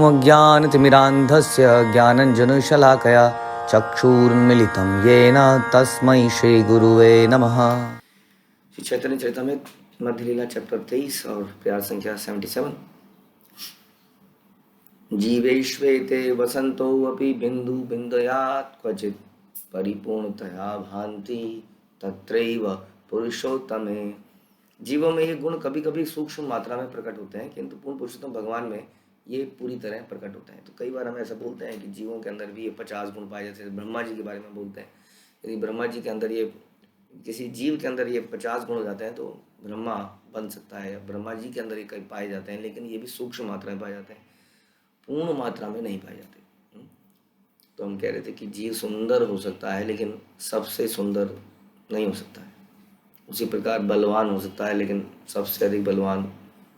अज्ञानतिमिरान्धस्य ज्ञानञ्जनशलाकया चक्षुरुन्मीलितं येन तस्मै श्रीगुरुवे नमः। श्री चैतन्य चरितामृत मध्य लीला चैप्टर 23 और प्यार संख्या 77। जीवेष्वेते वसंतो अपि बिंदु बिंदयात् क्वचित् परिपूर्णतया भान्ति तत्रैव पुरुषोत्तमे। जीवों में ये गुण कभी कभी सूक्ष्म मात्रा में प्रकट होते हैं, किंतु पूर्ण पुरुषोत्तम भगवान में ये पूरी तरह प्रकट होते हैं। तो कई बार हम ऐसा बोलते हैं कि जीवों के अंदर भी ये 50 गुण पाए जाते हैं। ब्रह्मा जी के बारे में बोलते हैं, यदि ब्रह्मा जी के अंदर ये, किसी जीव के अंदर ये 50 गुण हो जाते हैं तो ब्रह्मा बन सकता है। ब्रह्मा जी के अंदर ये कई पाए जाते हैं, लेकिन ये भी सूक्ष्म मात्रा में पाए जाते हैं, पूर्ण मात्रा में नहीं पाए जाते। तो हम कह रहे थे कि जीव सुंदर हो सकता है, लेकिन सबसे सुंदर नहीं हो सकता है। उसी प्रकार बलवान हो सकता है, लेकिन सबसे अधिक बलवान,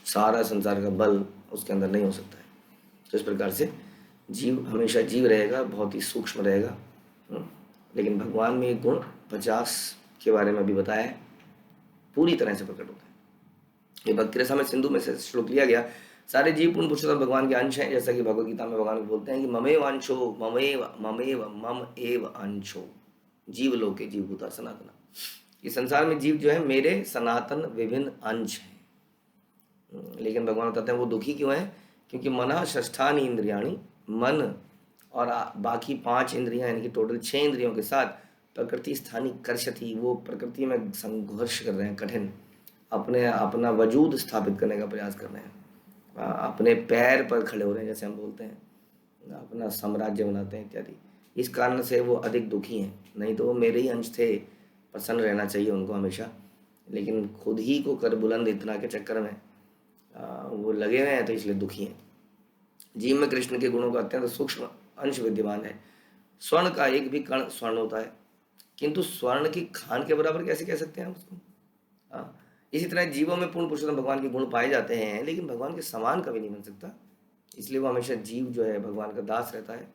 सारा संसार का बल उसके अंदर नहीं हो सकता है। तो इस प्रकार से जीव हमेशा जीव रहेगा, बहुत ही सूक्ष्म रहेगा। लेकिन भगवान में एक गुण 50 के बारे में भी बताया है, पूरी तरह से प्रकट होता है। ये भक्ति रसामृत सिंधु में से श्लोक लिया गया। सारे जीव पूर्ण पुरुषोत्तम भगवान के अंश हैं, जैसा कि भगवद गीता में भगवान बोलते हैं कि ममेव अंशो ममेव मम एव अंशो जीव लोके जीवभूता सनातना। इस संसार में जीव जो है मेरे सनातन विभिन्न अंश हैं। लेकिन भगवान बताते हैं वो दुखी क्यों है? क्योंकि मनः षष्ठानि इंद्रियाणि, मन और बाकी 5 इंद्रियां यानी कि टोटल 6 इंद्रियों के साथ प्रकृति स्थानी कर्षति, वो प्रकृति में संघर्ष कर रहे हैं, कठिन अपना वजूद स्थापित करने का प्रयास कर रहे हैं, अपने पैर पर खड़े हो रहे हैं, जैसे हम बोलते हैं, अपना साम्राज्य बनाते हैं इत्यादि। इस कारण से वो अधिक दुखी हैं। नहीं तो वो मेरे ही अंश थे, प्रसन्न रहना चाहिए उनको हमेशा, लेकिन खुद ही को कर बुलंद इतना के चक्कर में वो लगे हुए हैं, तो इसलिए दुखी हैं। जीव में कृष्ण के गुणों का अत्यंत सूक्ष्म अंश विद्यमान है। स्वर्ण का एक भी कण स्वर्ण होता है, किंतु स्वर्ण की खान के बराबर कैसे कह सकते हैं हम उसको? इसी तरह जीवों में पूर्ण पुरुषोत्तम भगवान के गुण पाए जाते हैं, लेकिन भगवान के समान कभी नहीं बन सकता। इसलिए वो हमेशा जीव जो है भगवान का दास रहता है।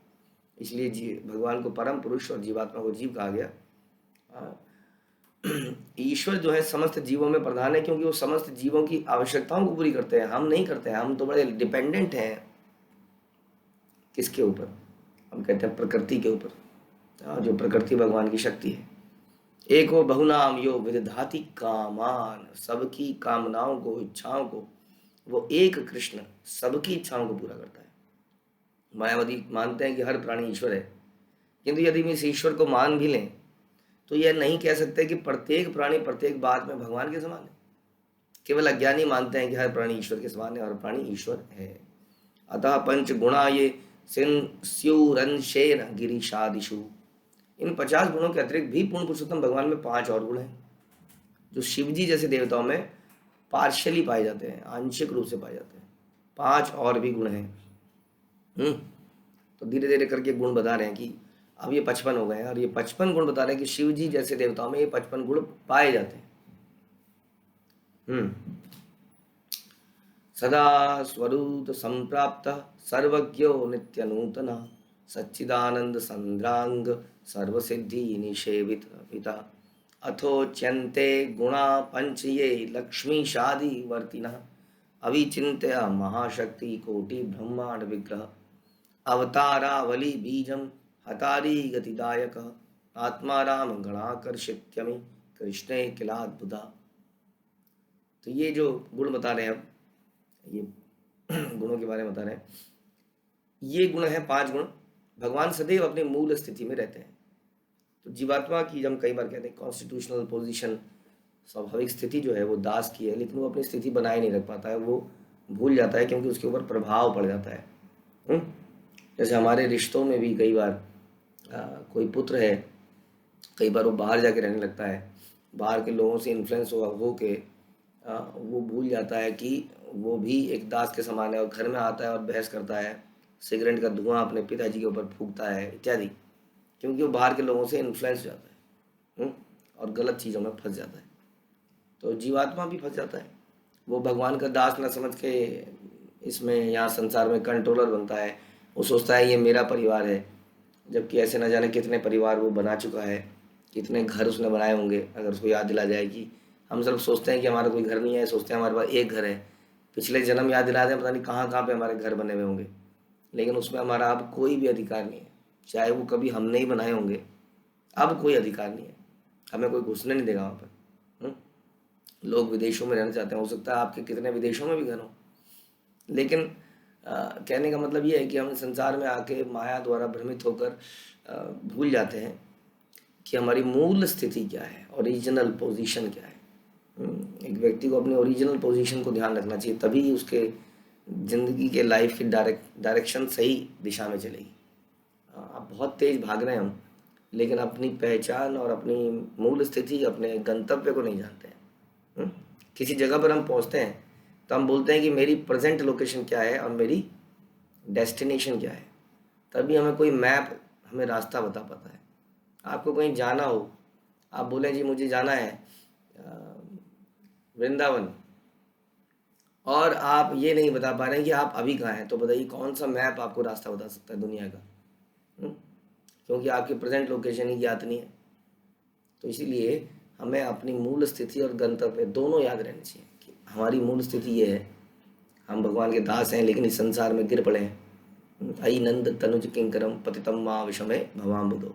इसलिए जीव भगवान को परम पुरुष और जीवात्मा को जीव कहा गया। ईश्वर जो है समस्त जीवों में प्रधान है, क्योंकि वो समस्त जीवों की आवश्यकताओं को पूरी करते हैं। हम नहीं करते हैं, हम तो बड़े डिपेंडेंट हैं। किसके ऊपर? हम कहते हैं प्रकृति के ऊपर। जो प्रकृति भगवान की शक्ति है। एक वो बहुनाम यो विदधाति कामान, सबकी कामनाओं को, इच्छाओं को वो एक कृष्ण सबकी इच्छाओं को पूरा करता है। मायावादी मानते हैं कि हर प्राणी ईश्वर है, किंतु यदि हम इस ईश्वर को मान भी लें तो यह नहीं कह सकते कि प्रत्येक प्राणी प्रत्येक बात में भगवान के समान है। केवल अज्ञानी मानते हैं कि हर प्राणी ईश्वर के समान है और प्राणी ईश्वर है। अतः पंच गुणा ये स्यूरंशेन गिरीशादिषु। इन 50 गुणों के अतिरिक्त भी पूर्ण पुरुषोत्तम भगवान में 5 और गुण हैं, जो शिवजी जैसे देवताओं में पार्शियली पाए जाते हैं, आंशिक रूप से पाए जाते हैं। 5 और भी गुण हैं। तो धीरे धीरे करके गुण बता रहे हैं कि अब ये 55 हो गए हैं, और ये 55 गुण बता रहे हैं कि शिव जी जैसे देवताओं में ये 55 गुण पाए जाते हैं। सदा स्वरूप संप्राप्त सर्वज्ञो नित्य नूतन सच्चिदानंद संद्रांग सर्वसिद्धि निषेवित पिता अथोच्यन्ते गुणा पंच ये लक्ष्मी शादी वर्तिनः अविचिन्त्य महाशक्ति कोटि ब्रह्मांड विग्रह अवतारावली बीजम हतारी गतिदायक आत्मा राम गणाकर्षित्यमि कृष्णे किलाद्भुता। तो ये जो गुण बता रहे हैं, अब ये गुणों के बारे में बता रहे हैं। ये गुण है 5 गुण। भगवान सदैव अपनी मूल स्थिति में रहते हैं। तो जीवात्मा की, जब कई बार कहते हैं कॉन्स्टिट्यूशनल पोजीशन, स्वाभाविक स्थिति जो है वो दास की है, लेकिन वो अपनी स्थिति बनाए नहीं रख पाता है, वो भूल जाता है, क्योंकि उसके ऊपर प्रभाव पड़ जाता है। जैसे हमारे रिश्तों में भी कई बार कोई पुत्र है, कई बार वो बाहर जाके रहने लगता है, बाहर के लोगों से इन्फ्लुएंस हो के वो भूल जाता है कि वो भी एक दास के समान है, और घर में आता है और बहस करता है, सिगरेट का धुआं अपने पिताजी के ऊपर फूंकता है इत्यादि, क्योंकि वो बाहर के लोगों से इन्फ्लुएंस हो जाता है और गलत चीज़ों में फंस जाता है। तो जीवात्मा भी फंस जाता है, वो भगवान का दास न समझ के इसमें यहाँ संसार में कंट्रोलर बनता है। वो सोचता है ये मेरा परिवार है, जबकि ऐसे न जाने कितने परिवार वो बना चुका है, कितने घर उसने बनाए होंगे। अगर उसको याद दिला जाए कि हम सब सोचते हैं कि हमारा कोई घर नहीं है, सोचते हैं हमारे पास एक घर है, पिछले जन्म याद दिला दें, पता नहीं कहाँ कहाँ पे हमारे घर बने हुए होंगे। लेकिन उसमें हमारा अब कोई भी अधिकार नहीं है, चाहे वो कभी हमने ही बनाए होंगे, अब कोई अधिकार नहीं है, हमें कोई घुसने नहीं देगा वहाँ पर। लोग विदेशों में रहना चाहते हैं, हो सकता है आपके कितने विदेशों में भी घर हों, लेकिन कहने का मतलब ये है कि हम संसार में आके माया द्वारा भ्रमित होकर भूल जाते हैं कि हमारी मूल स्थिति क्या है, ओरिजिनल पोजीशन क्या है। एक व्यक्ति को अपनी ओरिजिनल पोजीशन को ध्यान रखना चाहिए, तभी उसके जिंदगी के लाइफ की डायरेक्शन सही दिशा में चलेगी। आप बहुत तेज भाग रहे हैं हम, लेकिन अपनी पहचान और अपनी मूल स्थिति, अपने गंतव्य को नहीं जानते हैं। हम्म? किसी जगह पर हम पहुंचते हैं तो हम बोलते हैं कि मेरी प्रेजेंट लोकेशन क्या है और मेरी डेस्टिनेशन क्या है, तभी हमें कोई मैप, हमें रास्ता बता पाता है। आपको कहीं जाना हो, आप बोलें जी मुझे जाना है वृंदावन, और आप ये नहीं बता पा रहे हैं कि आप अभी कहाँ हैं, तो बताइए कौन सा मैप आपको रास्ता बता सकता है दुनिया का? हम्म? क्योंकि आपकी प्रेजेंट लोकेशन ही ज्ञात नहीं है। तो इसीलिए हमें अपनी मूल स्थिति और गंतव्य दोनों याद रहने चाहिए कि हमारी मूल स्थिति ये है, हम भगवान के दास हैं लेकिन इस संसार में गिर पड़े हैं। अई नंद तनुज किंकरम पतितम मां विषमे भवाम बुधो,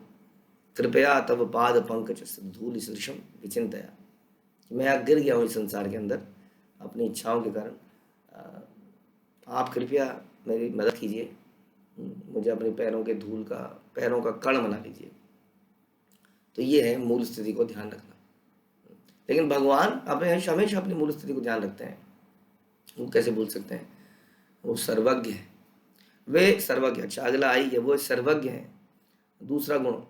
कृपया तब पाद पंकज धूल सदृशम विचिंतया। मैं आज गिर गया हूँ इस संसार के अंदर अपनी इच्छाओं के कारण, आप कृपया मेरी मदद कीजिए, मुझे अपने पैरों का कण बना लीजिए। तो ये है मूल स्थिति को ध्यान रखना। लेकिन भगवान अपने हमेशा अपनी मूल स्थिति को ध्यान रखते हैं। वो कैसे भूल सकते हैं? वो सर्वज्ञ है, वे सर्वज्ञ। अच्छा, अगला आई है, वो सर्वज्ञ है। दूसरा गुण,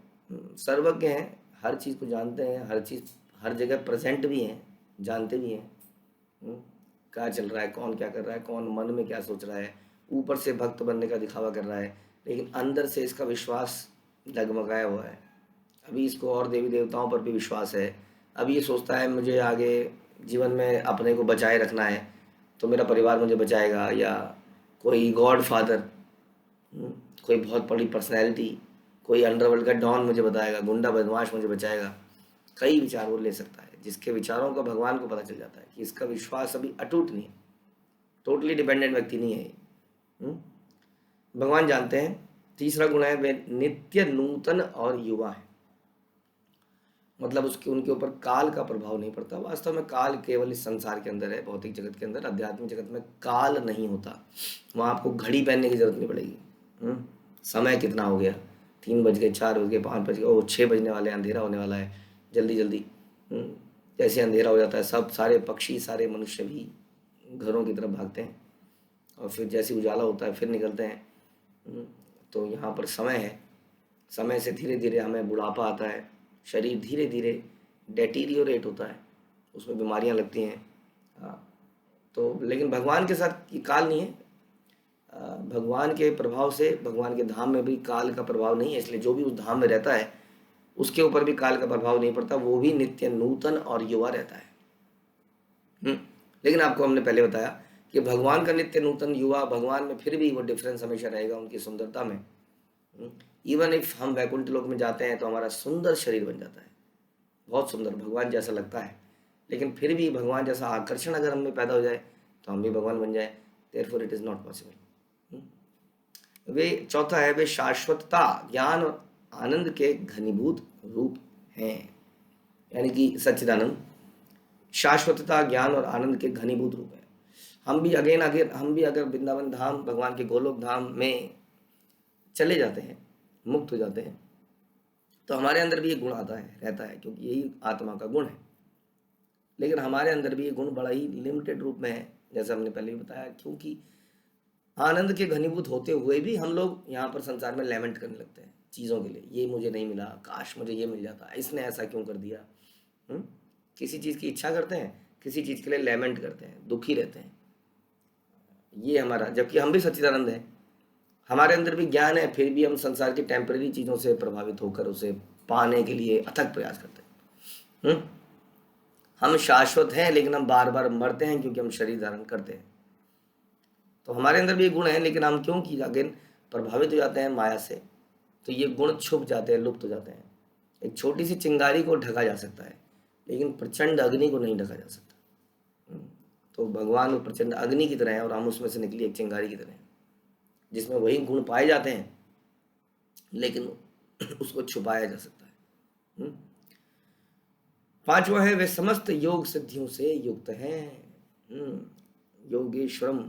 सर्वज्ञ हैं, हर चीज़ को जानते हैं, हर चीज़ हर जगह प्रेजेंट भी हैं, जानते भी हैं क्या चल रहा है, कौन क्या कर रहा है, कौन मन में क्या सोच रहा है। ऊपर से भक्त बनने का दिखावा कर रहा है, लेकिन अंदर से इसका विश्वास डगमगाया हुआ है। अभी इसको और देवी देवताओं पर भी विश्वास है। अभी ये सोचता है मुझे आगे जीवन में अपने को बचाए रखना है, तो मेरा परिवार मुझे बचाएगा, या कोई गॉड फादर, कोई बहुत बड़ी पर्सनैलिटी, कोई अंडरवर्ल्ड का डॉन मुझे बताएगा, गुंडा बदमाश मुझे बचाएगा। कई विचार वो ले सकता है, जिसके विचारों का भगवान को पता चल जाता है कि इसका विश्वास अभी अटूट नहीं है, टोटली डिपेंडेंट व्यक्ति नहीं है ये। भगवान जानते हैं। तीसरा गुण है, वे नित्य नूतन और युवा है। मतलब उसके उनके ऊपर काल का प्रभाव नहीं पड़ता। वास्तव में काल केवल इस संसार के अंदर है, भौतिक जगत के अंदर। आध्यात्मिक जगत में काल नहीं होता, वहाँ आपको घड़ी पहनने की जरूरत नहीं पड़ेगी। समय कितना हो गया, 3 बज गए, 4 बज गए, 5 बज गए, ओ 6 बजने वाले, अंधेरा होने वाला है, जल्दी जल्दी। जैसे अंधेरा हो जाता है, सब सारे पक्षी, सारे मनुष्य भी घरों की तरफ भागते हैं, और फिर जैसे उजाला होता है फिर निकलते हैं। तो यहाँ पर समय है, समय से धीरे धीरे हमें बुढ़ापा आता है, शरीर धीरे धीरे डेटीरियोरेट होता है, उसमें बीमारियाँ लगती हैं। तो लेकिन भगवान के साथ ये काल नहीं है। भगवान के प्रभाव से, भगवान के धाम में भी काल का प्रभाव नहीं है, इसलिए जो भी उस धाम में रहता है उसके ऊपर भी काल का प्रभाव नहीं पड़ता, वो भी नित्य नूतन और युवा रहता है। लेकिन आपको हमने पहले बताया कि भगवान का नित्य नूतन युवा, भगवान में फिर भी वो डिफरेंस हमेशा रहेगा उनकी सुंदरता में। इवन इफ हम वैकुंठ लोक में जाते हैं तो हमारा सुंदर शरीर बन जाता है, बहुत सुंदर, भगवान जैसा लगता है, लेकिन फिर भी भगवान जैसा आकर्षण अगर हमें पैदा हो जाए तो हम भी भगवान बन जाए। Therefore it is not possible. वे चौथा है, वे शाश्वतता, ज्ञान और आनंद के घनीभूत रूप हैं। यानी कि सच्चिदानंद शाश्वतता, ज्ञान और आनंद के घनीभूत रूप हैं। हम भी अगर वृंदावन धाम, भगवान के गोलोक धाम में चले जाते हैं, मुक्त हो जाते हैं, तो हमारे अंदर भी ये गुण आता है, रहता है, क्योंकि यही आत्मा का गुण है। लेकिन हमारे अंदर भी ये गुण बड़ा ही लिमिटेड रूप में है, जैसा हमने पहले भी बताया, क्योंकि आनंद के घनीभूत होते हुए भी हम लोग यहाँ पर संसार में लेमेंट करने लगते हैं चीज़ों के लिए। ये मुझे नहीं मिला, काश मुझे ये मिल जाता, इसने ऐसा क्यों कर दिया। किसी चीज़ की इच्छा करते हैं, किसी चीज़ के लिए लेमेंट करते हैं, दुखी रहते हैं। ये हमारा, जबकि हम भी सच्चिदानंद हैं, हमारे अंदर भी ज्ञान है, फिर भी हम संसार की टेम्परेरी चीज़ों से प्रभावित होकर उसे पाने के लिए अथक प्रयास करते हैं। हम शाश्वत हैं, लेकिन हम बार बार मरते हैं क्योंकि हम शरीर धारण करते हैं। तो हमारे अंदर भी गुण है, लेकिन हम क्यों की अगेन प्रभावित हो जाते हैं माया से, तो ये गुण छुप जाते हैं, लुप्त हो जाते हैं। एक छोटी सी चिंगारी को ढका जा सकता है, लेकिन प्रचंड अग्नि को नहीं ढका जा सकता। तो भगवान वो प्रचंड अग्नि की तरह है और हम उसमें से निकली एक चिंगारी की तरह हैं। जिसमें वही गुण पाए जाते हैं, लेकिन उसको छुपाया जा सकता है। पांचवा है वे समस्त योग सिद्धियों से युक्त हैं। योगेश्वरम,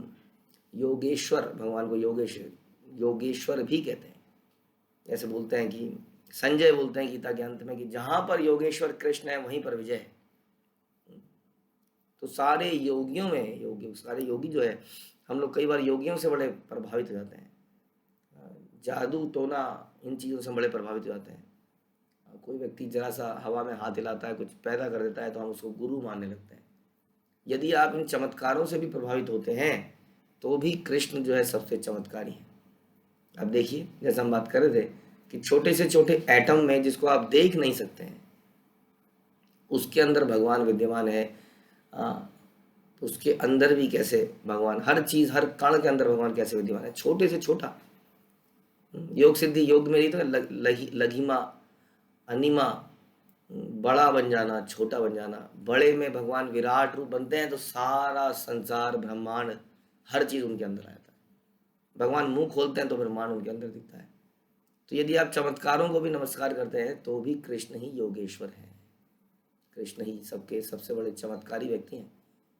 योगेश्वर, भगवान को योगेश्वर भी कहते हैं। ऐसे बोलते हैं कि संजय बोलते हैं गीता के अंत में कि जहां पर योगेश्वर कृष्ण है वहीं पर विजय है। तो सारे योगियों में सारे योगी जो है, हम लोग कई बार योगियों से बड़े प्रभावित हो जाते हैं, जादू टोना इन चीज़ों से बड़े प्रभावित हो जाते हैं। कोई व्यक्ति जरा सा हवा में हाथ हिलाता है, कुछ पैदा कर देता है, तो हम उसको गुरु मानने लगते हैं। यदि आप इन चमत्कारों से भी प्रभावित होते हैं तो भी कृष्ण जो है सबसे चमत्कारी है। अब देखिए, जैसे हम बात कर रहे थे कि छोटे से छोटे एटम में, जिसको आप देख नहीं सकते हैं, उसके अंदर भगवान विद्यमान है। तो उसके अंदर भी कैसे भगवान, हर चीज, हर कण के अंदर भगवान कैसे विद्यमान है, छोटे से छोटा। योग सिद्धि योग में रही तो लघिमा अनिमा, बड़ा बन जाना, छोटा बन जाना। बड़े में भगवान विराट रूप बनते हैं तो सारा संसार, ब्रह्मांड, हर चीज उनके अंदर आता है। भगवान मुंह खोलते हैं तो ब्रह्मांड उनके अंदर दिखता है। तो यदि आप चमत्कारों को भी नमस्कार करते हैं तो भी कृष्ण ही योगेश्वर है। कृष्ण ही सबके सबसे बड़े चमत्कारी व्यक्ति हैं,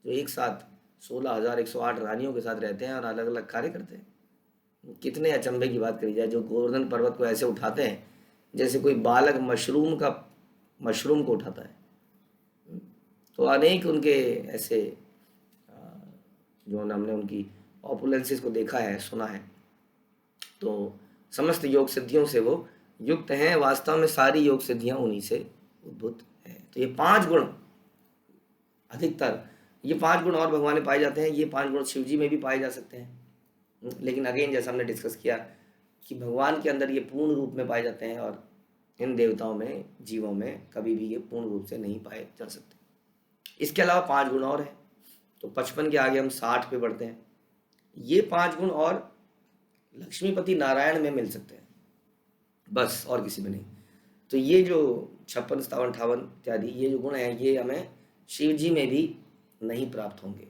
जो एक साथ 16,108 रानियों के साथ रहते हैं और अलग अलग कार्य करते हैं। कितने अचंभे की बात करी जाए, जो गोवर्धन पर्वत को ऐसे उठाते हैं जैसे कोई बालक मशरूम को उठाता है। तो अनेक उनके ऐसे जो हमने उनकी ऑपुलेंसेस को देखा है, सुना है। तो समस्त योग सिद्धियों से वो युक्त हैं। वास्तव में सारी योग सिद्धियां उन्हीं से उद्भूत है। तो ये 5 गुण, अधिकतर ये 5 गुण और भगवान में पाए जाते हैं। ये 5 गुण शिव जी में भी पाए जा सकते हैं, लेकिन अगेन जैसा हमने डिस्कस किया कि भगवान के अंदर ये पूर्ण रूप में पाए जाते हैं और इन देवताओं में, जीवों में कभी भी ये पूर्ण रूप से नहीं पाए जा सकते। इसके अलावा 5 गुण और हैं। तो 55 के आगे हम 60 पे बढ़ते हैं। ये 5 गुण और लक्ष्मीपति नारायण में मिल सकते हैं, बस और किसी में नहीं। तो ये जो 56, 57, 58 इत्यादि ये जो गुण हैं, ये हमें शिव जी में भी नहीं प्राप्त होंगे।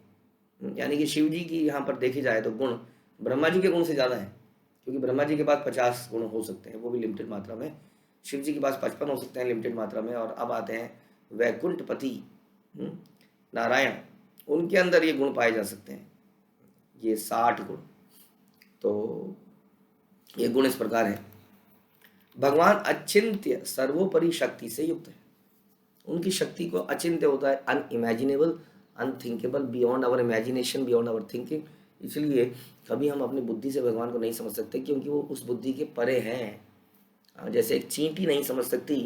यानी कि शिव जी की यहाँ पर देखी जाए तो गुण ब्रह्मा जी के गुण से ज़्यादा है, क्योंकि ब्रह्मा जी के पास 50 गुण हो सकते हैं, वो भी लिमिटेड मात्रा में। शिव जी के पास 55 हो सकते हैं लिमिटेड मात्रा में। और अब आते हैं वैकुंठपति नारायण, उनके अंदर ये गुण पाए जा सकते हैं, ये 60 गुण। तो ये गुण इस प्रकार है। भगवान अचिंत्य सर्वोपरि शक्ति से युक्त है। उनकी शक्ति को अचिंत्य होता है, unimaginable, unthinkable, beyond our imagination, beyond our thinking. इसलिए कभी हम अपनी बुद्धि से भगवान को नहीं समझ सकते, क्योंकि वो उस बुद्धि के परे हैं। जैसे एक चींटी नहीं समझ सकती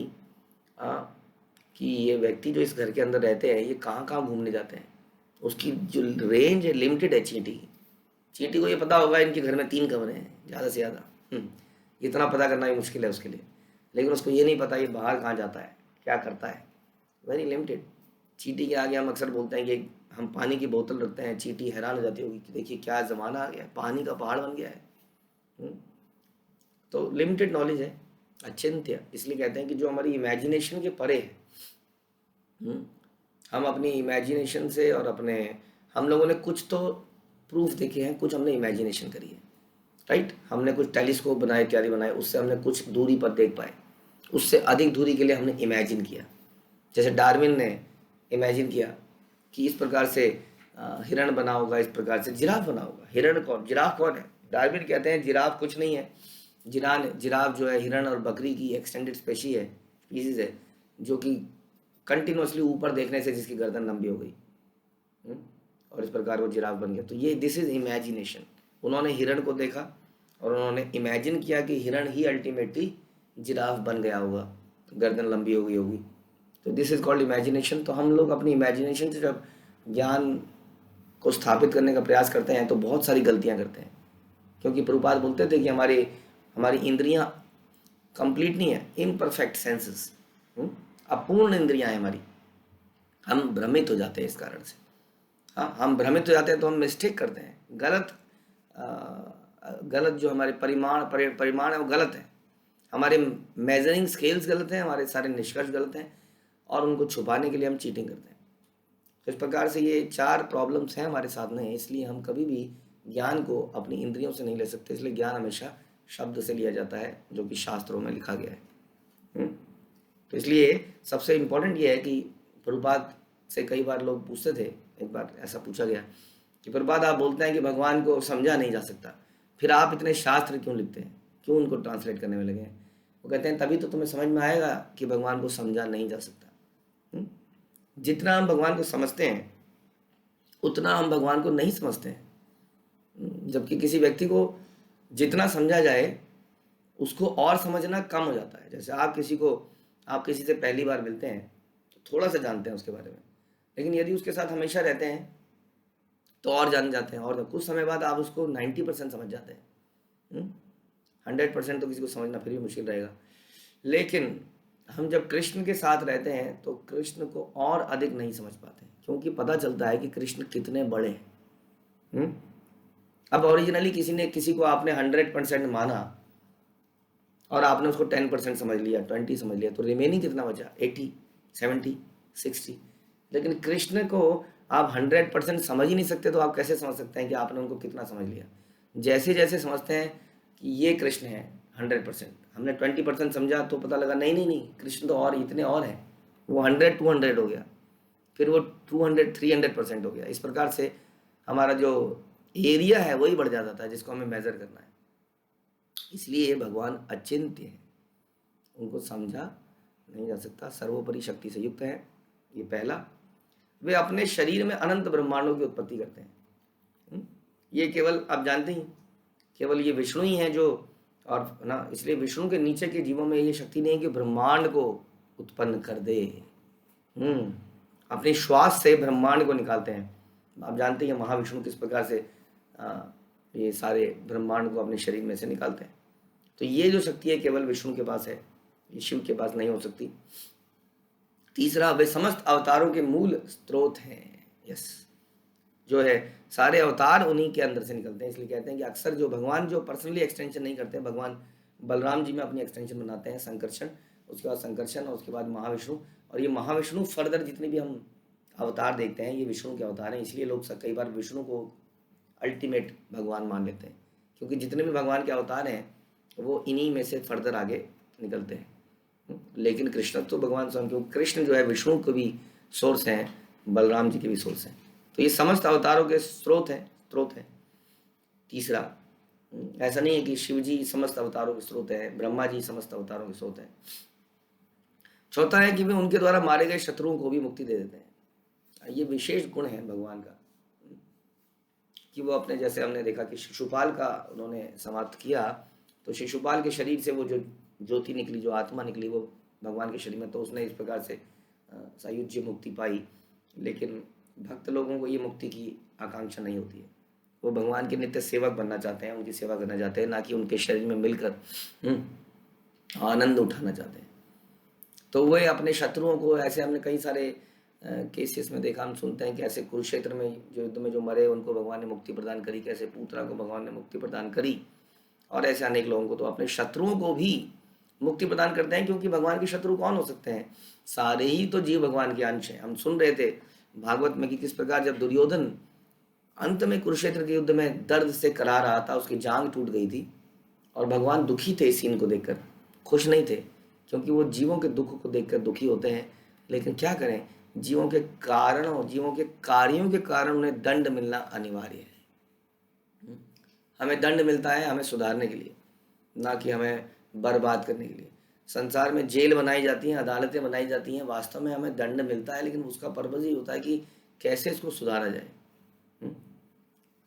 कि ये व्यक्ति जो इस घर के अंदर रहते हैं ये कहाँ कहाँ घूमने जाते हैं। उसकी जो रेंज है लिमिटेड है चींटी की। चींटी को ये पता होगा इनके घर में 3 कमरे हैं ज़्यादा से ज़्यादा, इतना पता करना भी मुश्किल है उसके लिए। लेकिन उसको ये नहीं पता ये बाहर कहाँ जाता है, क्या करता है, वेरी लिमिटेड। चींटी के आगे हम अक्सर बोलते हैं कि हम पानी की बोतल रखते हैं, चींटी हैरान हो जाती होगी कि देखिए क्या ज़माना आ गया है, पानी का पहाड़ बन गया है। तो लिमिटेड नॉलेज है, अचिंत्य इसलिए कहते हैं कि जो हमारी इमेजिनेशन के परे है। हम अपनी इमेजिनेशन से और हम लोगों ने कुछ तो प्रूफ देखे हैं, कुछ हमने इमेजिनेशन करी है, राइट। हमने कुछ टेलीस्कोप बनाए, इत्यादि बनाए, उससे हमने कुछ दूरी पर देख पाए, उससे अधिक दूरी के लिए हमने इमेजिन किया। जैसे डार्विन ने इमेजिन किया कि इस प्रकार से हिरण बना होगा, इस प्रकार से जिराफ बना होगा। हिरण कौन, जिराफ कौन है? डार्विन कहते हैं जिराफ कुछ नहीं है। जिराफ जो है हिरण और बकरी की एक्सटेंडेड स्पीसीज है, जो कि कंटिन्यूसली ऊपर देखने से जिसकी गर्दन लंबी हो गई, और इस प्रकार वो जिराफ बन गया। तो ये दिस इज इमेजिनेशन। उन्होंने हिरण को देखा और उन्होंने इमेजिन किया कि हिरण ही अल्टीमेटली जिराफ बन गया होगा, तो गर्दन लंबी हो गई होगी। तो दिस इज कॉल्ड इमेजिनेशन। तो हम लोग अपनी इमेजिनेशन से जब ज्ञान को स्थापित करने का प्रयास करते हैं तो बहुत सारी गलतियां करते हैं, क्योंकि प्रभुपाद बोलते थे कि हमारी इंद्रियां कंप्लीट नहीं है, इम्परफेक्ट सेंसेस, अपूर्ण इंद्रियां हैं हमारी। हम भ्रमित हो जाते हैं इस कारण से। हाँ, हम भ्रमित हो जाते हैं तो हम मिस्टेक करते हैं, गलत जो हमारे परिमाण है वो गलत है, हमारे मेजरिंग स्केल्स गलत हैं, हमारे सारे निष्कर्ष गलत हैं, और उनको छुपाने के लिए हम चीटिंग करते हैं। तो इस प्रकार से ये 4 प्रॉब्लम्स हैं हमारे साथ में, इसलिए हम कभी भी ज्ञान को अपनी इंद्रियों से नहीं ले सकते, इसलिए ज्ञान हमेशा शब्द से लिया जाता है, जो कि शास्त्रों में लिखा गया है। तो इसलिए सबसे इम्पोर्टेंट ये है कि प्रभुपाद से कई बार लोग पूछते थे, एक बार ऐसा पूछा गया कि प्रभुपाद आप बोलते हैं कि भगवान को समझा नहीं जा सकता, फिर आप इतने शास्त्र क्यों लिखते हैं, क्यों उनको ट्रांसलेट करने में लगे हैं? वो कहते हैं तभी तो तुम्हें समझ में आएगा कि भगवान को समझा नहीं जा सकता। जितना हम भगवान को समझते हैं उतना हम भगवान को नहीं समझते हैं। जबकि किसी व्यक्ति को जितना समझा जाए उसको और समझना कम हो जाता है। जैसे आप किसी से पहली बार मिलते हैं तो थोड़ा सा जानते हैं उसके बारे में, लेकिन यदि उसके साथ हमेशा रहते हैं तो और जान जाते हैं, और कुछ समय बाद आप उसको 90% समझ जाते हैं। 100% तो किसी को समझना फिर भी मुश्किल रहेगा। लेकिन हम जब कृष्ण के साथ रहते हैं तो कृष्ण को और अधिक नहीं समझ पाते, क्योंकि पता चलता है कि कृष्ण कितने बड़े हैं। अब ओरिजिनली किसी को आपने 100% माना और आपने उसको 10% समझ लिया, 20 समझ लिया, तो रिमेनिंग कितना बचा? 80, 70, 60। लेकिन कृष्ण को आप 100% समझ ही नहीं सकते, तो आप कैसे समझ सकते हैं कि आपने उनको कितना समझ लिया? जैसे जैसे समझते हैं कि ये कृष्ण है 100%, हमने 20% समझा तो पता लगा नहीं, कृष्ण तो और इतने और हैं, वो 100, 200 हो गया, फिर वो 200, 300% हो गया। इस प्रकार से हमारा जो एरिया है वही बढ़ जाता है जिसको हमें मेजर करना है। इसलिए भगवान अचिंत्य है, उनको समझा नहीं जा सकता, सर्वोपरि शक्ति से युक्त है। ये पहला। वे अपने शरीर में अनंत ब्रह्मांडों की उत्पत्ति करते हैं। ये केवल आप जानते ही केवल ये विष्णु ही हैं जो, और ना, इसलिए विष्णु के नीचे के जीवों में ये शक्ति नहीं है कि ब्रह्मांड को उत्पन्न कर दे। अपने श्वास से ब्रह्मांड को निकालते हैं। आप जानते हैं महाविष्णु किस प्रकार से ये सारे ब्रह्मांड को अपने शरीर में से निकालते हैं। तो ये जो शक्ति है केवल विष्णु के पास है, ये शिव के पास नहीं हो सकती। तीसरा, वे समस्त अवतारों के मूल स्रोत हैं। यस, जो है सारे अवतार उन्हीं के अंदर से निकलते हैं। इसलिए कहते हैं कि अक्सर जो भगवान जो पर्सनली एक्सटेंशन नहीं करते, भगवान बलराम जी में अपनी एक्सटेंशन बनाते हैं, संकर्षण, उसके बाद संकर्षण और उसके बाद महाविष्णु। और ये महाविष्णु फर्दर जितने भी हम अवतार देखते हैं ये विष्णु के अवतार हैं। इसलिए लोग कई बार विष्णु को अल्टीमेट भगवान मान लेते हैं, क्योंकि जितने भी भगवान के अवतार हैं वो इन्हीं में से फर्दर आगे निकलते हैं। लेकिन कृष्ण तो भगवान स्वयं, क्योंकि कृष्ण जो है विष्णु के भी सोर्स हैं, बलराम जी के भी सोर्स हैं, तो ये समस्त अवतारों के स्रोत हैं। तीसरा, ऐसा नहीं है कि शिव जी समस्त अवतारों के स्रोत हैं, ब्रह्मा जी समस्त अवतारों के स्रोत हैं। चौथा है कि वे उनके द्वारा मारे गए शत्रुओं को भी मुक्ति दे देते हैं। ये विशेष गुण है भगवान का कि वो अपने, जैसे हमने देखा कि शिशुपाल का उन्होंने समाप्त किया, तो शिशुपाल के शरीर से वो जो ज्योति निकली, जो आत्मा निकली, वो भगवान के शरीर में, तो उसने इस प्रकार से सायुज्य मुक्ति पाई। लेकिन भक्त लोगों को ये मुक्ति की आकांक्षा नहीं होती है, वो भगवान के नित्य सेवक बनना चाहते हैं, उनकी सेवा करना चाहते हैं, ना कि उनके शरीर में मिलकर आनंद उठाना चाहते हैं। तो वे अपने शत्रुओं को, ऐसे हमने कई सारे केसेस में देखा, हम सुनते हैं कि ऐसे कुरुक्षेत्र में जो युद्ध में जो मरे उनको भगवान ने मुक्ति प्रदान करी, कैसे पूतना को भगवान ने मुक्ति प्रदान करी, और ऐसे अनेक लोगों को। तो अपने शत्रुओं को भी मुक्ति प्रदान करते हैं, क्योंकि भगवान के शत्रु कौन हो सकते हैं? सारे ही तो जीव भगवान के अंश हैं। हम सुन रहे थे भागवत में कि किस प्रकार जब दुर्योधन अंत में कुरुक्षेत्र के युद्ध में दर्द से करा रहा था, उसकी जांघ टूट गई थी, और भगवान दुखी थे इस सीन को देखकर, खुश नहीं थे, क्योंकि वो जीवों के दुख को देखकर दुखी होते हैं। लेकिन क्या करें, जीवों के कारणों, जीवों के कार्यों के कारण उन्हें दंड मिलना अनिवार्य है। हमें दंड मिलता है हमें सुधारने के लिए, ना कि हमें बर्बाद करने के लिए। संसार में जेल बनाई जाती हैं, अदालतें बनाई जाती हैं, वास्तव में हमें दंड मिलता है, लेकिन उसका पर्पज ही होता है कि कैसे इसको सुधारा जाए।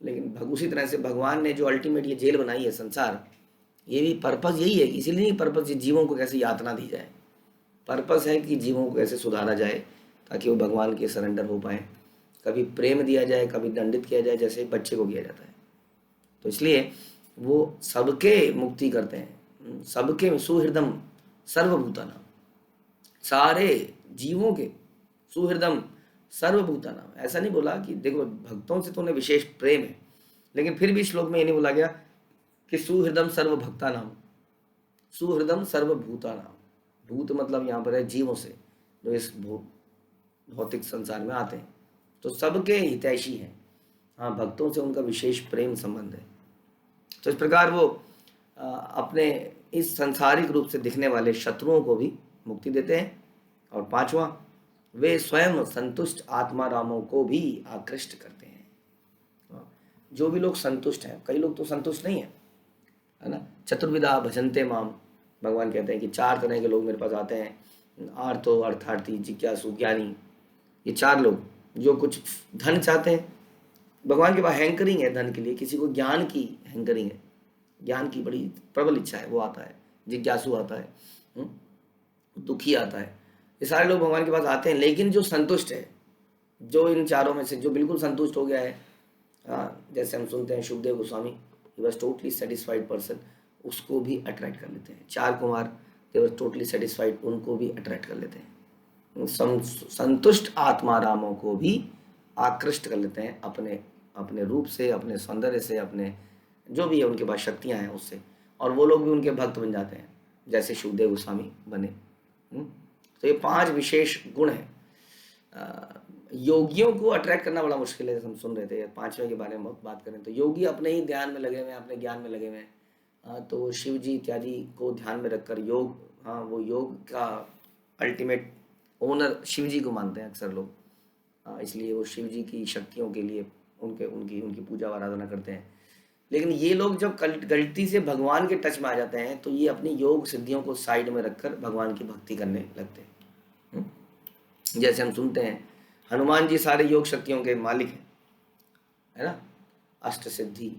लेकिन उसी तरह से भगवान ने जो अल्टीमेट ये जेल बनाई है संसार, ये भी पर्पज यही है। इसीलिए नहीं पर्पज जीवों को कैसे यातना दी जाए, पर्पस है कि जीवों को कैसे सुधारा जाए ताकि वो भगवान के सरेंडर हो पाए। कभी प्रेम दिया जाए, कभी दंडित किया जाए, जैसे बच्चे को किया जाता है। तो इसलिए वो सबके मुक्ति करते हैं, सबके सुहृदम सर्वभूतानाम, सारे जीवों के सुहृदम सर्वभूतानाम। ऐसा नहीं बोला कि देखो भक्तों से तो उन्हें विशेष प्रेम है, लेकिन फिर भी श्लोक में ये नहीं बोला गया कि सुहृदम सर्वभक्तानाम, सुहृदम सर्वभूतानाम। भूत मतलब यहाँ पर है जीवों से, जो इस भौतिक संसार में आते हैं, तो सबके हितैषी हैं। हाँ, भक्तों से उनका विशेष प्रेम संबंध है। तो इस प्रकार वो अपने इस सांसारिक रूप से दिखने वाले शत्रुओं को भी मुक्ति देते हैं। और पांचवा, वे स्वयं संतुष्ट आत्मा रामों को भी आकृष्ट करते हैं। जो भी लोग संतुष्ट हैं, कई लोग तो संतुष्ट नहीं है ना। चतुर्विधा भजन्ते माम, भगवान कहते हैं कि 4 तरह के लोग मेरे पास आते हैं, आर्तो अर्थार्थी जिज्ञासु ज्ञानी। ये 4 लोग जो कुछ धन चाहते हैं, भगवान के पास हैंकरिंग है धन के लिए, किसी को ज्ञान की हैंकरिंग है, ज्ञान की बड़ी प्रबल इच्छा है, वो आता है। जिज्ञासु आता है, दुखी आता है। ये सारे लोग भगवान के पास आते हैं। लेकिन जो संतुष्ट है, जो इन चारों में से जो बिल्कुल संतुष्ट हो गया है, जैसे हम सुनते हैं Shubhdev Goswami, he was totally satisfied person, उसको भी अट्रैक्ट कर लेते हैं। 4 कुमार, दे वॉज टोटली सेटिस्फाइड, उनको भी अट्रैक्ट कर लेते हैं। संतुष्ट आत्मा रामों को भी आकृष्ट कर लेते हैं अपने अपने रूप से, अपने सौंदर्य से, अपने जो भी है उनके पास शक्तियां हैं उससे, और वो लोग भी उनके भक्त बन जाते हैं, जैसे शुभदेव गोस्वामी बने। तो ये 5 विशेष गुण हैं। योगियों को अट्रैक्ट करना बड़ा मुश्किल है। हम सुन रहे थे 5वें के बारे में बहुत बात करें तो योगी अपने ही ध्यान में लगे हुए हैं, अपने ज्ञान में लगे हुए हैं। तो शिव जी इत्यादि को ध्यान में रखकर योग, वो योग का अल्टीमेट ओनर शिव जी को मानते हैं अक्सर लोग। इसलिए वो शिव जी की शक्तियों के लिए उनके उनकी उनकी पूजा आराधना करते हैं। लेकिन ये लोग जब गलती से भगवान के टच में आ जाते हैं तो ये अपनी योग सिद्धियों को साइड में रखकर भगवान की भक्ति करने लगते हैं। जैसे हम सुनते हैं हनुमान जी सारे योग शक्तियों के मालिक हैं, है ना। अष्ट सिद्धि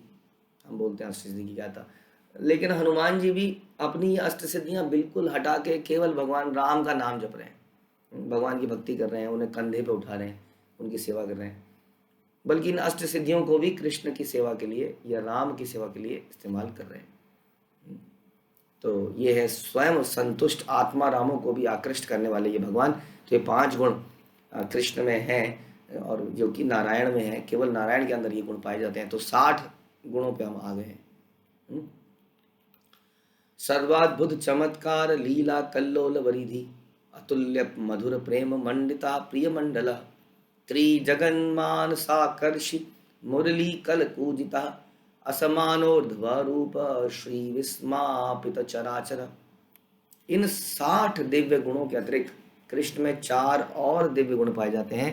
हम बोलते हैं, अष्ट सिद्धि की क्या था, लेकिन हनुमान जी भी अपनी अष्ट सिद्धियां बिल्कुल हटा के केवल भगवान राम का नाम जप रहे हैं, भगवान की भक्ति कर रहे हैं, उन्हें कंधे पे उठा रहे हैं, उनकी सेवा कर रहे हैं। बल्कि इन अष्ट सिद्धियों को भी कृष्ण की सेवा के लिए या राम की सेवा के लिए इस्तेमाल कर रहे हैं। तो ये है स्वयं संतुष्ट आत्मा रामों को भी आकृष्ट करने वाले ये भगवान। तो ये 5 गुण कृष्ण में हैं, और जो कि नारायण में है, केवल नारायण के अंदर ये गुण पाए जाते हैं। तो 60 गुणों पे हम आ गए हैं। सर्वाद्भुत चमत्कार लीला कल्लोल वरिधि, अतुल्य मधुर प्रेम मंडिता प्रिय मंडल, त्रिजगन्मान साकर्षि मुरली कल कूजिता, असमानोर्ध्व रूप श्री विस्मापित चराचर। इन 60 दिव्य गुणों के अतिरिक्त कृष्ण में 4 और दिव्य गुण पाए जाते हैं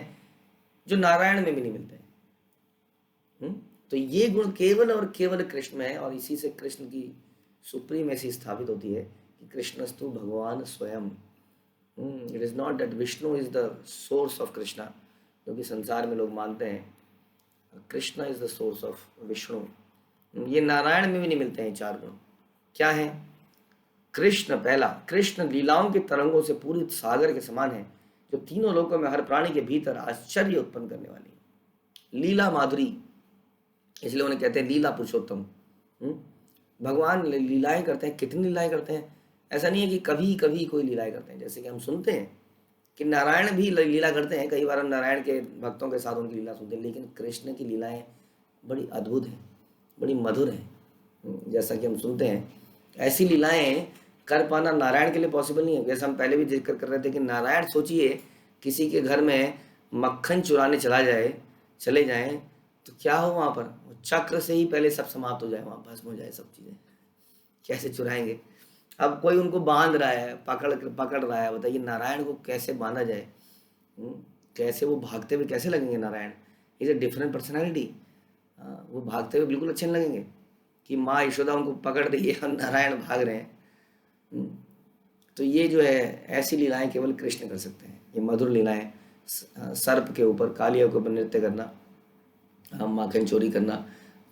जो नारायण में भी नहीं मिलते हैं। तो ये गुण केवल और केवल कृष्ण में है, और इसी से कृष्ण की सुप्रीमेसी स्थापित होती है कि कृष्णस्तु भगवान स्वयं। It is not that Vishnu is the source of Krishna, क्योंकि संसार में लोग मानते हैं Krishna is the source of Vishnu. ये नारायण में भी नहीं मिलते हैं 4 गुण। क्या है? कृष्ण, पहला, कृष्ण लीलाओं के तरंगों से पूरी सागर के समान है, जो तीनों लोकों में हर प्राणी के भीतर आश्चर्य उत्पन्न करने वाली लीला माधुरी, इसलिए उन्हें कहते हैं लीला पुरुषोत्तम। भगवान लीलाएं करते हैं, कितनी लीलाएं करते हैं। ऐसा नहीं है कि कभी कभी कोई लीलाएं करते हैं, जैसे कि हम सुनते हैं कि नारायण भी लीला करते हैं, कई बार हम नारायण के भक्तों के साथ उनकी लीला सुनते हैं, लेकिन कृष्ण की लीलाएं बड़ी अद्भुत हैं, बड़ी मधुर हैं। जैसा कि हम सुनते हैं, ऐसी लीलाएं कर पाना नारायण के लिए पॉसिबल नहीं है। जैसे हम पहले भी जिक्र कर रहे थे कि नारायण, सोचिए किसी के घर में मक्खन चुराने चले जाएं तो क्या हो वहाँ पर, चक्र से ही पहले सब समाप्त हो जाए, वहाँ भस्म हो जाए सब चीज़ें। कैसे चुराएंगे? अब कोई उनको बांध रहा है, पकड़ रहा है, बताइए नारायण को कैसे बांधा जाए? कैसे वो भागते हुए कैसे लगेंगे Narayan? Is a different personality. वो भागते हुए बिल्कुल अच्छे नहीं लगेंगे कि माँ यशोदा उनको पकड़ रही है और नारायण भाग रहे हैं। तो ये जो है ऐसी लीलाएं केवल कृष्ण कर सकते हैं, ये मधुर लीलाएं। सर्प के ऊपर, कालिया के ऊपर नृत्य करना, माखन चोरी करना,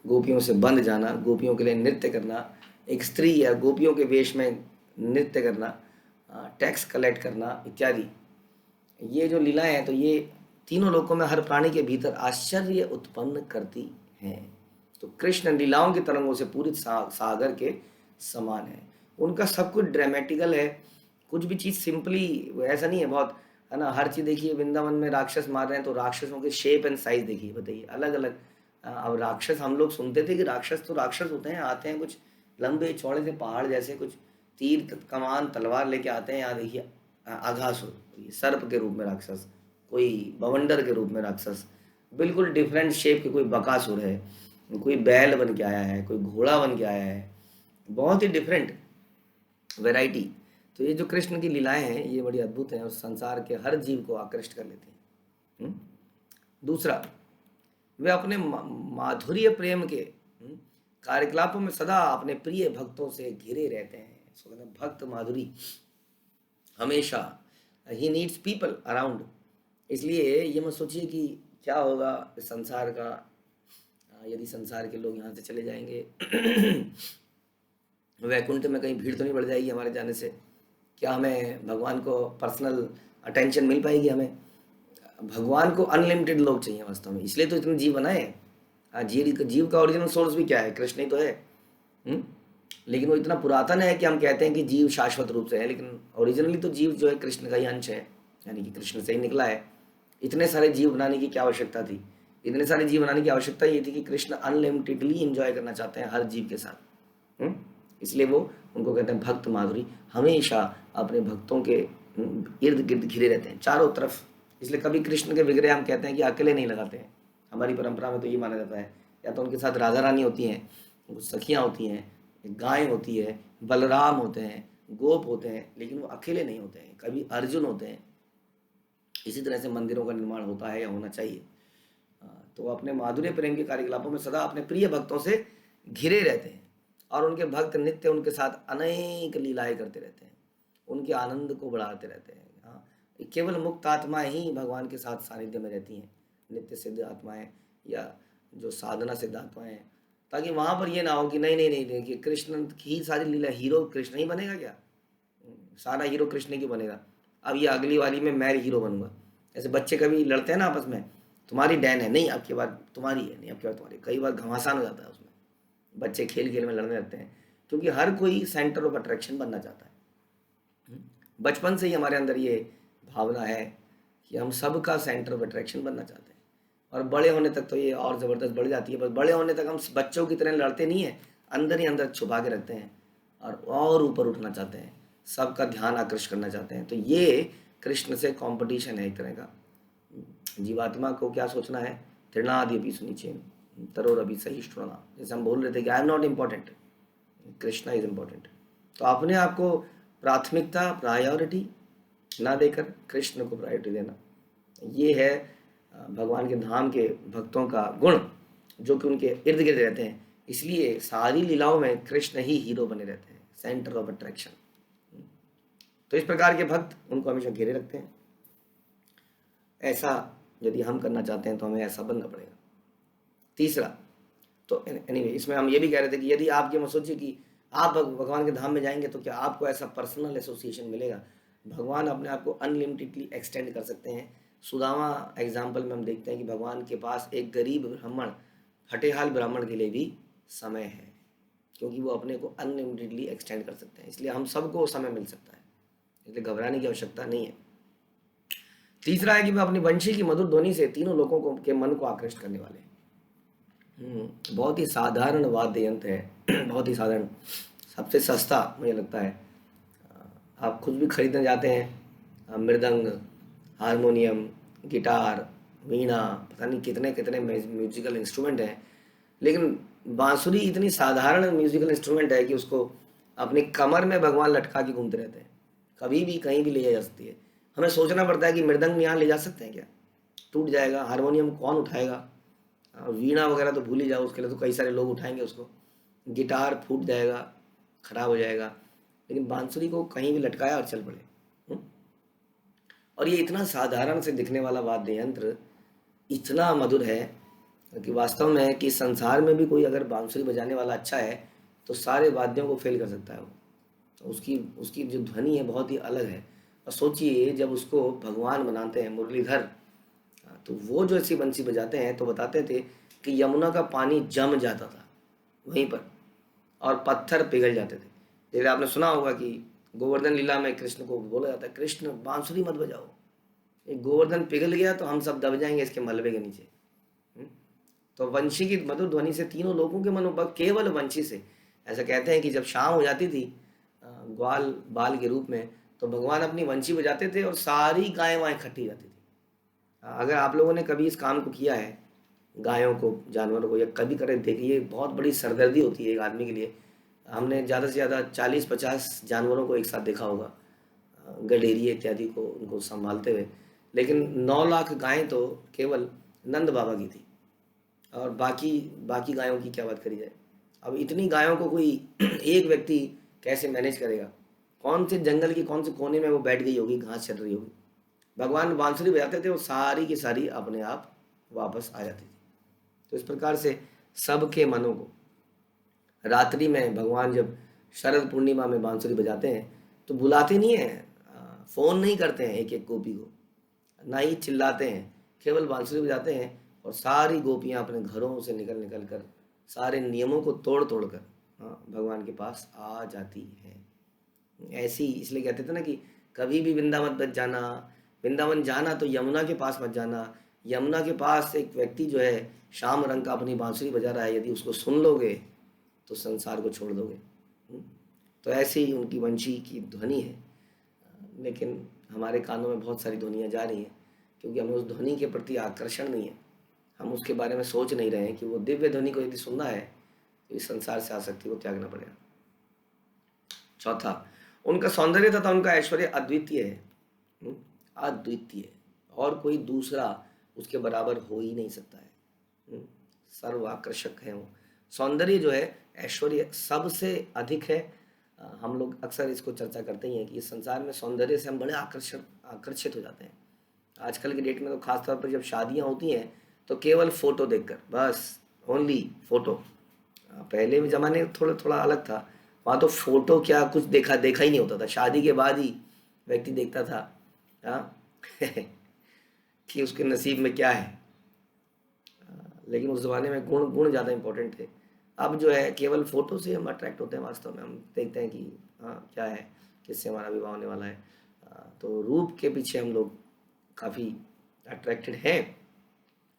गोपियों से बंध जाना, गोपियों के लिए नृत्य करना, एक स्त्री या गोपियों के वेश में नृत्य करना, टैक्स कलेक्ट करना इत्यादि, ये जो लीलाएं हैं तो ये तीनों लोकों में हर प्राणी के भीतर आश्चर्य उत्पन्न करती हैं। तो कृष्ण लीलाओं की तरंगों से पूरी सागर के समान है। उनका सब कुछ ड्रामेटिकल है, कुछ भी चीज़ सिंपली ऐसा नहीं है बहुत, है ना। हर चीज़ देखिए, वृंदावन में राक्षस मार रहे हैं तो राक्षसों के शेप एंड साइज देखिए, बताइए अलग अलग। अब राक्षस, हम लोग सुनते थे कि राक्षस तो राक्षस होते हैं, आते हैं कुछ लंबे चौड़े से पहाड़ जैसे, कुछ तीर कमान तलवार लेके आते हैं। यहाँ देखिए अघासुर, सर्प के रूप में राक्षस, कोई बवंडर के रूप में राक्षस, बिल्कुल डिफरेंट शेप के, कोई बकासुर है, कोई बैल बन के आया है, कोई घोड़ा बन के आया है, बहुत ही डिफरेंट वैरायटी। तो ये जो कृष्ण की लीलाएं हैं ये बड़ी अद्भुत हैं और संसार के हर जीव को आकृष्ट कर लेती हैं। दूसरा, वे अपने माधुर्य प्रेम के कार्यकलापों में सदा अपने प्रिय भक्तों से घिरे रहते हैं। सो भक्त माधुरी हमेशा, ही नीड्स पीपल अराउंड। इसलिए ये मत सोचिए कि क्या होगा इस संसार का, यदि संसार के लोग यहाँ से चले जाएंगे वैकुंठ में कहीं भीड़ तो नहीं बढ़ जाएगी हमारे जाने से? क्या हमें भगवान को पर्सनल अटेंशन मिल पाएगी? हमें भगवान को अनलिमिटेड लोग चाहिए वास्तव में, इसलिए तो इतने जीव बनाए हैं। जीव का ओरिजिनल सोर्स भी क्या है? कृष्ण ही तो है। लेकिन वो इतना पुरातन है कि हम कहते हैं कि जीव शाश्वत रूप से है, लेकिन ओरिजिनली तो जीव जो है कृष्ण का ही अंश है, यानी कि कृष्ण से ही निकला है। इतने सारे जीव बनाने की क्या आवश्यकता थी? इतने सारे जीव बनाने की आवश्यकता ये थी कि कृष्ण अनलिमिटेडली एंजॉय करना चाहते हैं हर जीव के साथ। इसलिए वो उनको कहते हैं भक्त माधुरी, हमेशा अपने भक्तों के इर्द गिर्द घिरे रहते हैं चारों तरफ। इसलिए कभी कृष्ण के विग्रह हम कहते हैं कि अकेले नहीं लगाते हैं। हमारी परंपरा में तो ये माना जाता है, या तो उनके साथ राधा रानी होती हैं, सखियाँ होती हैं, गाय होती है, बलराम होते हैं, गोप होते हैं, लेकिन वो अकेले नहीं होते हैं। कभी अर्जुन होते हैं। इसी तरह से मंदिरों का निर्माण होता है या होना चाहिए। तो अपने माधुर्य प्रेम के कार्यकलापों में सदा अपने प्रिय भक्तों से घिरे रहते हैं और उनके भक्त नित्य उनके साथ अनेक लीलाएं करते रहते हैं, उनके आनंद को बढ़ाते रहते हैं। हाँ, केवल मुक्त आत्मा ही भगवान के साथ सानिध्य में रहती हैं, नित्य सिद्ध आत्माएं या जो साधना सिद्ध आत्माएं हैं, ताकि वहाँ पर ये ना हो कि नहीं नहीं नहीं देखिए कृष्ण की सारी लीला, हीरो कृष्ण ही बनेगा क्या? सारा हीरो कृष्ण की बनेगा, अब ये अगली वाली में मैं हीरो बनूंगा। ऐसे बच्चे कभी लड़ते हैं ना आपस में, तुम्हारी डैन है, नहीं आपकी बार तुम्हारी है, नहीं आपकी बार तुम्हारी। कई बार घमासान हो जाता है उसमें, बच्चे खेल खेल में लड़ने लगते हैं, क्योंकि हर कोई सेंटर ऑफ अट्रैक्शन बनना चाहता है। बचपन से ही हमारे अंदर ये भावना है कि हम सबका सेंटर ऑफ अट्रैक्शन बनना चाहते हैं, और बड़े होने तक तो ये और ज़बरदस्त बढ़ जाती है। बस बड़े होने तक हम बच्चों की तरह लड़ते नहीं हैं, अंदर ही अंदर छुपा के रखते हैं और ऊपर उठना चाहते हैं, सबका ध्यान आकृष्ट करना चाहते हैं। तो ये कृष्ण से कंपटीशन है एक तरह का। जीवात्मा को क्या सोचना है? तृणादि अभी सुनिचे तरोर अभी सही श्रोना, जैसे हम बोल रहे थे कि I am not important, Krishna is important. तो अपने आप को प्राथमिकता, प्रायोरिटी ना देकर कृष्ण को प्रायोरिटी देना, ये है भगवान के धाम के भक्तों का गुण, जो कि उनके इर्द गिर्द रहते हैं। इसलिए सारी लीलाओं में कृष्ण ही हीरो बने रहते हैं, सेंटर ऑफ अट्रैक्शन। तो इस प्रकार के भक्त उनको हमेशा घेरे रखते हैं। ऐसा यदि हम करना चाहते हैं तो हमें ऐसा बनना पड़ेगा। तीसरा, तो एनीवे इसमें हम ये भी कह रहे थे कि यदि आप ये मत सोचिए कि आप भगवान के धाम में जाएंगे तो क्या आपको ऐसा पर्सनल एसोसिएशन मिलेगा। भगवान अपने आप को अनलिमिटेडली एक्सटेंड कर सकते हैं। सुदामा एग्जाम्पल में हम देखते हैं कि भगवान के पास एक गरीब ब्राह्मण, फटेहाल ब्राह्मण के लिए भी समय है, क्योंकि वो अपने को अनलिमिटेडली एक्सटेंड कर सकते हैं। इसलिए हम सबको समय मिल सकता है, इसलिए घबराने की आवश्यकता नहीं है। तीसरा है कि वह अपनी वंशी की मधुर ध्वनि से तीनों लोगों को के मन को आकृष्ट करने वाले हैं। बहुत ही साधारण वाद्य यंत्र है बहुत ही साधारण, सबसे सस्ता मुझे लगता है। आप खुद भी खरीदने जाते हैं, मृदंग, हारमोनियम, गिटार, वीणा, पता नहीं कितने कितने म्यूजिकल इंस्ट्रूमेंट हैं, लेकिन बांसुरी इतनी साधारण म्यूजिकल इंस्ट्रूमेंट है कि उसको अपनी कमर में भगवान लटका के घूमते रहते हैं, कभी भी कहीं भी ले जा सकती है। हमें सोचना पड़ता है कि मृदंग यहाँ ले जा सकते हैं क्या? टूट जाएगा। हारमोनियम कौन उठाएगा? वीणा वगैरह तो भूल ही जाओ, उसके लिए तो कई सारे लोग उठाएंगे उसको। गिटार फूट जाएगा, खराब हो जाएगा, लेकिन बांसुरी को कहीं भी लटकाया और चल पड़े। और ये इतना साधारण से दिखने वाला वाद्य यंत्र इतना मधुर है कि वास्तव में कि संसार में भी कोई अगर बांसुरी बजाने वाला अच्छा है तो सारे वाद्यों को फेल कर सकता है वो। तो उसकी उसकी जो ध्वनि है बहुत ही अलग है। और सोचिए जब उसको भगवान बनाते हैं मुरलीधर, तो वो जो ऐसी बंसी बजाते हैं तो बताते थे कि यमुना का पानी जम जाता था वहीं पर और पत्थर पिघल जाते थे। जैसे आपने सुना होगा कि गोवर्धन लीला में कृष्ण को बोला जाता है, कृष्ण बांसुरी मत बजाओ, एक गोवर्धन पिघल गया तो हम सब दब जाएंगे इसके मलबे के नीचे। तो वंशी की मधुर ध्वनि से तीनों लोगों के मनोबल, केवल वंशी से। ऐसा कहते हैं कि जब शाम हो जाती थी ग्वाल बाल के रूप में, तो भगवान अपनी वंशी बजाते थे और सारी गायें वहाँ इकट्ठी जाती थी। अगर आप लोगों ने कभी इस काम को किया है, गायों को, जानवरों को, या कभी करे देखिए, बहुत बड़ी सरदर्दी होती है एक आदमी के लिए। हमने ज़्यादा से ज़्यादा 40-50 जानवरों को एक साथ देखा होगा, गडेरिए इत्यादि को, उनको संभालते हुए। लेकिन 9 लाख गायें तो केवल नंद बाबा की थी, और बाकी बाकी गायों की क्या बात करी जाए। अब इतनी गायों को कोई एक व्यक्ति कैसे मैनेज करेगा? कौन से जंगल की कौन से कोने में वो बैठ गई होगी, घास चल रही होगी। भगवान बांसुरी बजाते थे, वो सारी की सारी अपने आप वापस आ जाती थी। तो इस प्रकार से सबके मनों को, रात्रि में भगवान जब शरद पूर्णिमा में बांसुरी बजाते हैं तो बुलाते नहीं हैं, फोन नहीं करते हैं एक एक गोपी को, ना ही चिल्लाते हैं, केवल बांसुरी बजाते हैं और सारी गोपियां अपने घरों से निकल निकल कर, सारे नियमों को तोड़ तोड़ कर भगवान के पास आ जाती हैं। ऐसी इसलिए कहते थे ना कि कभी भी वृंदावन मत जाना, वृंदावन जाना तो यमुना के पास मत जाना। यमुना के पास एक व्यक्ति जो है श्याम रंग का अपनी बांसुरी बजा रहा है, यदि उसको सुन लोगे तो संसार को छोड़ दोगे। तो ऐसे ही उनकी वंशी की ध्वनि है, लेकिन हमारे कानों में बहुत सारी ध्वनियाँ जा रही हैं, क्योंकि हमें उस ध्वनि के प्रति आकर्षण नहीं है। हम उसके बारे में सोच नहीं रहे हैं कि वो दिव्य ध्वनि को यदि सुनना है तो इस संसार से आसक्ति को त्यागना पड़ेगा। चौथा, उनका सौंदर्य तथा उनका ऐश्वर्य अद्वितीय है। अद्वितीय, और कोई दूसरा उसके बराबर हो ही नहीं सकता है। सर्व आकर्षक है वो। सौंदर्य जो है, ऐश्वर्य सबसे अधिक है। हम लोग अक्सर इसको चर्चा करते ही हैं कि इस संसार में सौंदर्य से हम बड़े आकर्षित हो जाते हैं। आजकल की डेट में तो खासतौर पर जब शादियां होती हैं तो केवल फोटो देखकर, बस ओनली फोटो। पहले भी ज़माने थोड़ा थोड़ा अलग था, वहाँ तो फोटो क्या कुछ देखा ही नहीं होता था, शादी के बाद ही व्यक्ति देखता था हाँ कि उसके नसीब में क्या है। लेकिन उस ज़माने में गुण गुण ज़्यादा इम्पोर्टेंट थे। अब जो है केवल फ़ोटो से हम अट्रैक्ट होते हैं, वास्तव में हम देखते हैं कि हाँ क्या है, किससे हमारा विवाह होने वाला है। तो रूप के पीछे हम लोग काफ़ी अट्रैक्टेड हैं।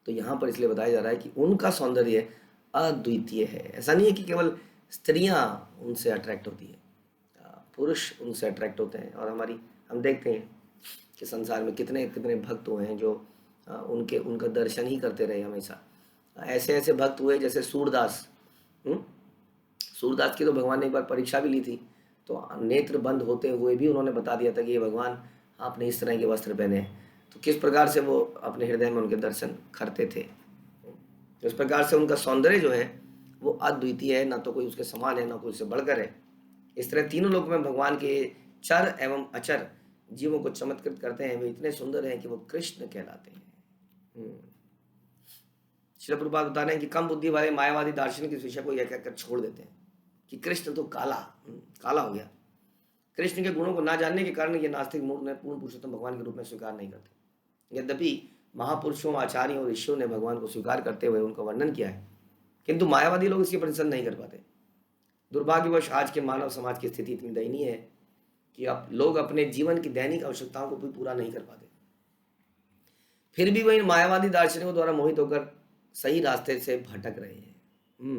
तो यहाँ पर इसलिए बताया जा रहा है कि उनका सौंदर्य अद्वितीय है। ऐसा नहीं है कि केवल स्त्रियाँ उनसे अट्रैक्ट होती है, पुरुष उनसे अट्रैक्ट होते हैं। और हम देखते हैं कि संसार में कितने कितने भक्त हुए हैं जो उनका दर्शन ही करते रहे हमेशा। ऐसे ऐसे भक्त हुए जैसे सूरदास। सूरदास की तो भगवान ने एक बार परीक्षा भी ली थी, तो नेत्र बंद होते हुए भी उन्होंने बता दिया था कि ये भगवान आपने इस तरह के वस्त्र पहने हैं। तो किस प्रकार से वो अपने हृदय में उनके दर्शन करते थे। तो इस प्रकार से उनका सौंदर्य जो है वो अद्वितीय है, ना तो कोई उसके समान है, ना कोई उससे बढ़कर है। इस तरह तीनों लोक में भगवान के चर एवं अचर जीवों को चमत्कृत करते हैं। वे इतने सुंदर हैं कि वो कृष्ण कहलाते हैं। श्रील प्रभुपाद बता रहे हैं कि कम बुद्धि वाले मायावादी दार्शनिक इस विषय को यह कहकर छोड़ देते हैं कि कृष्ण तो काला हो गया। कृष्ण के गुणों को ना जानने के कारण ये नास्तिक मूर्ख ने पूर्ण पुरुषोत्तम भगवान के रूप में स्वीकार नहीं करते। यद्यपि महापुरुषों, आचार्यों और ऋषियों ने भगवान को स्वीकार करते हुए उनका वर्णन किया है, किंतु मायावादी लोग इसकी प्रतिसंध नहीं कर पाते। दुर्भाग्यवश आज के मानव समाज की स्थिति इतनी दयनीय है कि अब लोग अपने जीवन की दैनिक आवश्यकताओं को भी पूरा नहीं कर पाते, फिर भी वही मायावादी दार्शनिकों द्वारा मोहित होकर सही रास्ते से भटक रहे हैं।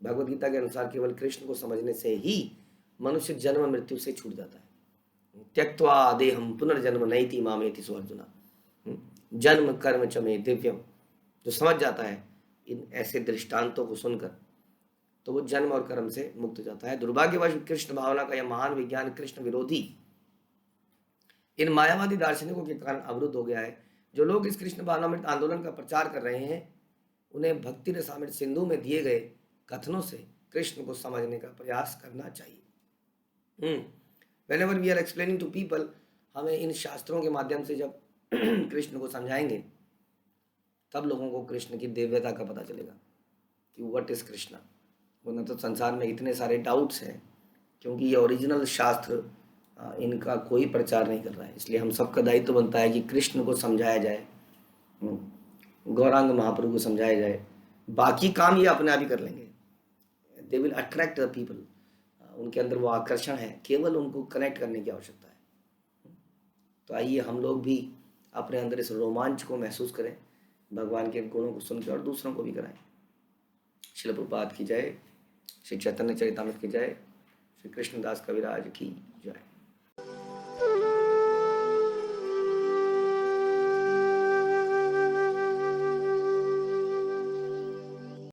भगवत गीता के अनुसार केवल कृष्ण को समझने से ही मनुष्य जन्म मृत्यु से छूट जाता है। त्यक्त्वा देहम पुनर्जन्म नैति मामेति सो अर्जुना। जन्म कर्म च मे दिव्यम, जो समझ जाता है इन ऐसे दृष्टांतों को सुनकर, तो वो जन्म और कर्म से मुक्त हो जाता है। दुर्भाग्यवश कृष्ण भावना का यह महान विज्ञान कृष्ण विरोधी इन मायावादी दार्शनिकों के कारण अवरुद्ध हो गया है। जो लोग इस कृष्ण भावनामृत आंदोलन का प्रचार कर रहे हैं, उन्हें भक्ति रसामृत सिंधु में दिए गए कथनों से कृष्ण को समझने का प्रयास करना चाहिए। Whenever we are explaining to people, हमें इन शास्त्रों के माध्यम से जब कृष्ण को समझाएंगे, तब लोगों को कृष्ण की दिव्यता का पता चलेगा कि व्हाट इज कृष्ण। वरना तो संसार में इतने सारे डाउट्स हैं, क्योंकि ये ओरिजिनल शास्त्र इनका कोई प्रचार नहीं कर रहा है। इसलिए हम सबका दायित्व बनता है कि कृष्ण को समझाया जाए, गौरांग महाप्रभु को समझाया जाए। बाकी काम ये अपने आप ही कर लेंगे। They will attract the people. उनके अंदर वो आकर्षण है, केवल उनको कनेक्ट करने की आवश्यकता है। तो आइए हम लोग भी अपने अंदर इस रोमांच को महसूस करें, भगवान के गुणों को सुनकर और दूसरों को भी कराएं। श्रील प्रभुपाद की जय, श्री चैतन्य चरितामृत की जय, श्री कृष्णदास कविराज की जय।